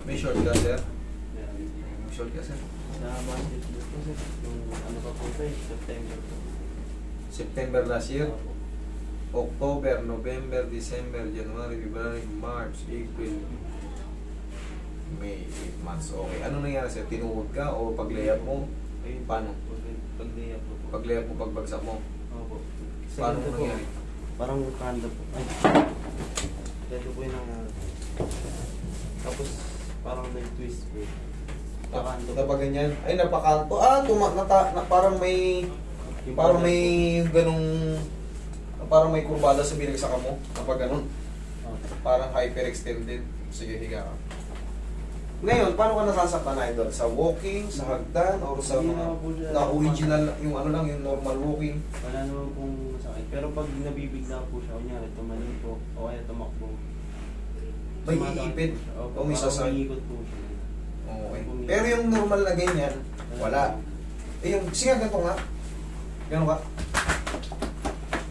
May short ka, sir? Meron. May short ka, sir? Sa budget mo po sir, yung ano pa po ito eh, September po. September last year? Opo. October, November, December, January, February, March, April, May, 8 months. Okay. Ano nangyari sir? Tinuhod ka o pag-layup mo? Ayun, Paano? Pag-layup po po. Pag-layup mo, pagbagsak mo? Opo. Paano Ganito po, nangyari? parang kanda po. Ay. Ganito po yung tapos parang nag-twist po. Nakanto po. Napag ganyan? Ay, napakanto. Parang may ganung parang may kurbada sa binagsakan mo. Kapag ganun. Parang hyperextended. Sige, higa ka. Ngayon, paano ka nasasaktan na idol? Sa walking, sa hagdan, or sa Hindi mga naman po siya- na original, yung ano lang, yung normal walking? Wala naman pong masakit. Pero pag nabibigla po siya, kunyari tumalon po, o kaya tumakbo. May sumasakit iipit? po siya. Opo, O may parang sasakit? umiikot po siya. Okay. Pero yung normal na ganyan, wala. Eh yung, sige ganito nga. Ganun ka.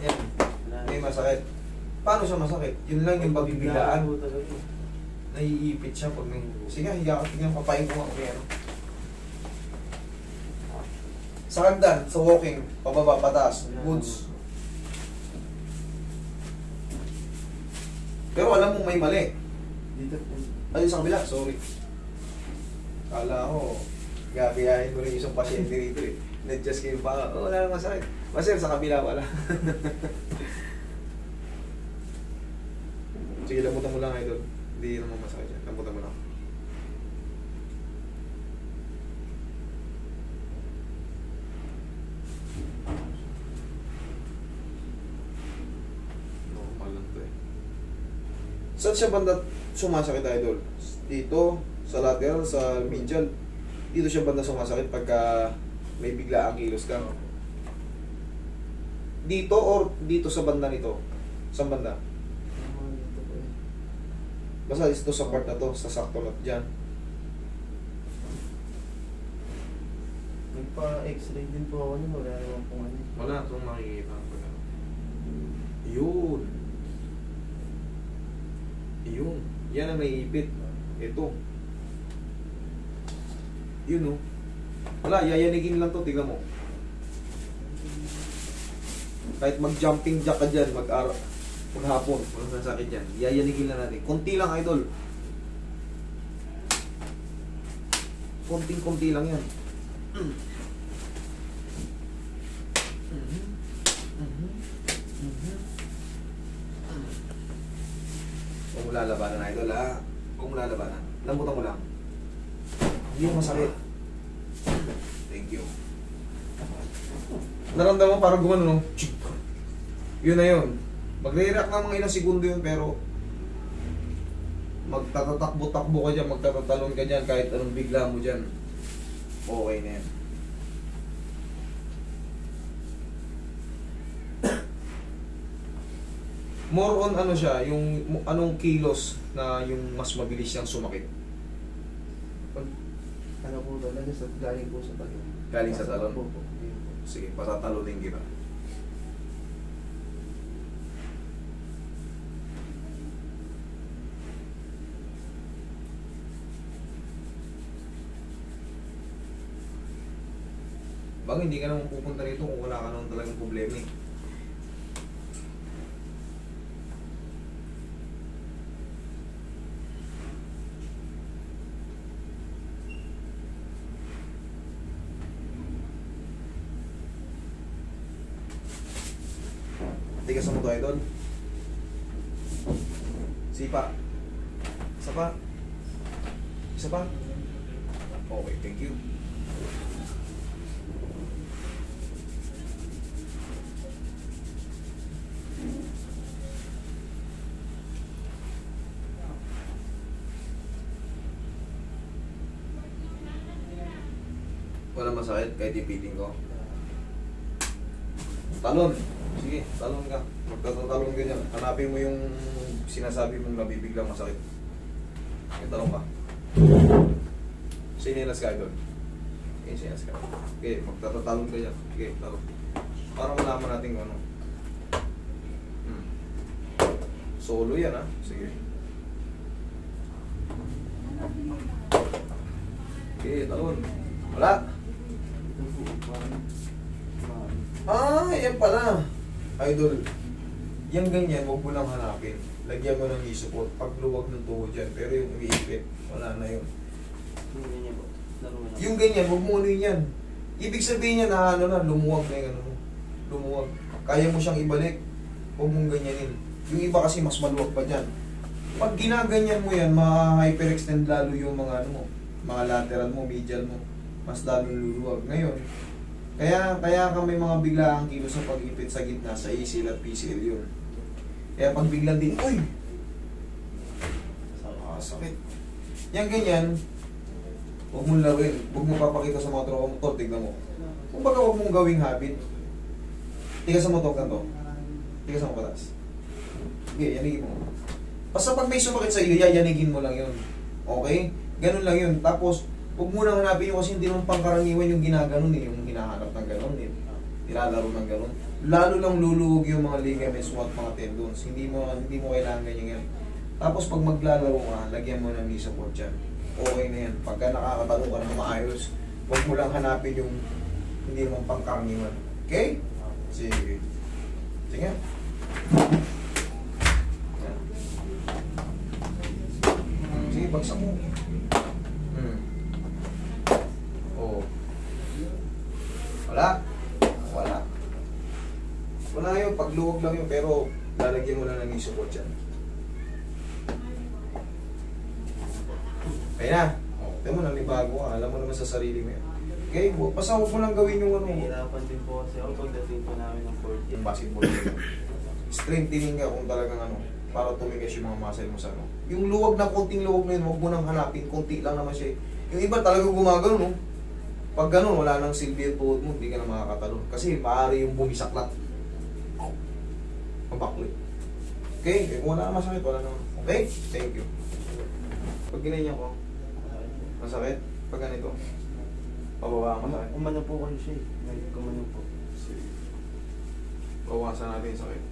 Yan. Wala. May masakit. Paano siya masakit? Yun lang yung pagbibilaan. po talaga. Naiipit siya pag may... Sige, higa ka. Tignan, papain ko nga kung ano. Sa hagdan, sa walking, pababa, pataas, goods. Pero alam mo may mali. Dito po. Ayun sa kabila, sorry. Kala ko, gabiyahin mo rin isang pasyente rito eh. Nag-just kayo pa, oh, wala nang masakit. Masir, sa kabila wala. Sige, lambutan mo lang idol. Hindi naman masakit yan. Lambutan mo lang. Normal lang to eh. Saan siya banda sumasakit idol? Dito, sa lateral, sa medial. Dito siya banda sumasakit pagka may bigla ang kilos ka. Dito or dito sa banda nito? Saan banda? Dito po eh. Basta ito sa part na to, sa sakto na dyan. Nagpa-x-ray din po ako nun, wala naman pong ano. Wala itong makikita. Yun. Yun. Yan ang naiipit. Ito. Yun oh. Wala, yayanigin lang to, tignan mo. Kahit mag-jumping jack ka dyan, maghapon, walang sasakit dyan. Yayanigin lang natin. Konti lang, idol. Konting-konti lang yan. Huwag mo lalabanan, idol, ha? Huwag mo lalabanan. Lambutan mo lang. Hindi mo masakit. Thank you. Naramdaman mo parang gumano, no? Yun na yun. Magre-react na mga ilang segundo yun, pero magtatatakbo-takbo ka dyan, magtatatalon ka dyan, kahit anong bigla mo dyan. Okay na yan. More on ano siya, yung anong kilos na yung mas mabilis siyang sumakit. Ano po talaga, galing po sa talon. Galing sa talon? Opo. Sige, patatalunin kita. Bang hindi ka naman pupunta rito kung wala ka naman talagang problema eh. Tigas mo to, idol. Sipa. Isa pa. Isa pa. Okay, thank you. Wala masakit kahit ipitin ko. Talon. Sige, talon ka. Magtatalon ka dyan. Hanapin mo yung sinasabi mong nabibiglang masakit. Okay, talon ka. Sinilas ka doon. Okay, sinilas ka. Okay, magtatalon ka dyan. Okay, talon. Para malaman natin kung ano. Solo yan ha. Sige. Okay, talon. Wala. Ito po, parang Yan pala. Idol. Yung ganyan, huwag mo lang hanapin. Lagyan mo ng knee support. Pagluwag ng tuhod dyan. Pero yung umiipit, wala na yun. yung ganyan po. Laro na. Yung ganyan, huwag mo ano yan. Ibig sabihin niya na ano na, lumuwag na yung ano mo. Lumuwag. Kaya mo siyang ibalik. Huwag mong ganyanin. Yung iba kasi mas maluwag pa dyan. Pag ginaganyan mo yan, ma-hyperextend lalo yung mga ano mo. Mga lateral mo, medial mo. Mas lalong luluwag. Ngayon, kaya ka may mga biglaang kilos sa pag-ipit sa gitna sa ACL at PCL yun. Kaya pag biglang din, uy! Sakit. Yan ganyan, huwag mong lawin. Huwag mong papakita sa mga tropa mo to, tignan mo. Kung baga huwag mong gawing habit. Tigas mo to, ganito. Tigas mo patas. Sige, yanigin mo. Basta pag may sumakit sa iyo, yanigin mo lang yun. Okay? Ganun lang yun. Tapos, huwag mo nang hanapin yun kasi hindi naman pangkaraniwan yung ginaganon eh. Yung hinahanap ng ganon eh. Nilalaro ng ganon. Lalo lang luluwag yung mga ligaments mo at mga tendons. Hindi mo kailangan ganyan yan. Tapos pag maglalaro ka, lagyan mo ng knee support dyan. Okay na yan. Pagka nakakatalong ka ng maayos, huwag mo lang hanapin yung hindi naman pangkaraniwan. Okay? Sige. Sige. Sige, bagsak mo. Wala yun, pagluwag lang yun, pero lalagyan mo lang ng knee support dyan. Kaya na. Tignan mo, nalibago ka. Alam mo naman sa sarili mo yan. Okay? Basta huwag mo lang gawin yung ano. Nahihirapan din po kasi ako pagdating po namin ng 40. Yung basketball game. Strengthening ka kung talagang ano, para tumigas yung mga muscle mo sa ano. Yung luwag na konting luwag na yun, huwag mo nang hanapin. Konti lang naman siya. Yung iba talagang gumagano, no? Pag gano'n, wala nang silbi at tuhod mo, hindi ka na makakatalon. Kasi maaari yung bumisaklat. Mabaklit. Okay? Kung wala na masakit, wala naman. Okay? Thank you. Pag ginanyan ko, masakit. Pag ganito, pababa ang masakit. Umano po kasi siya eh. Kumano po. Bawasan natin yung sakit.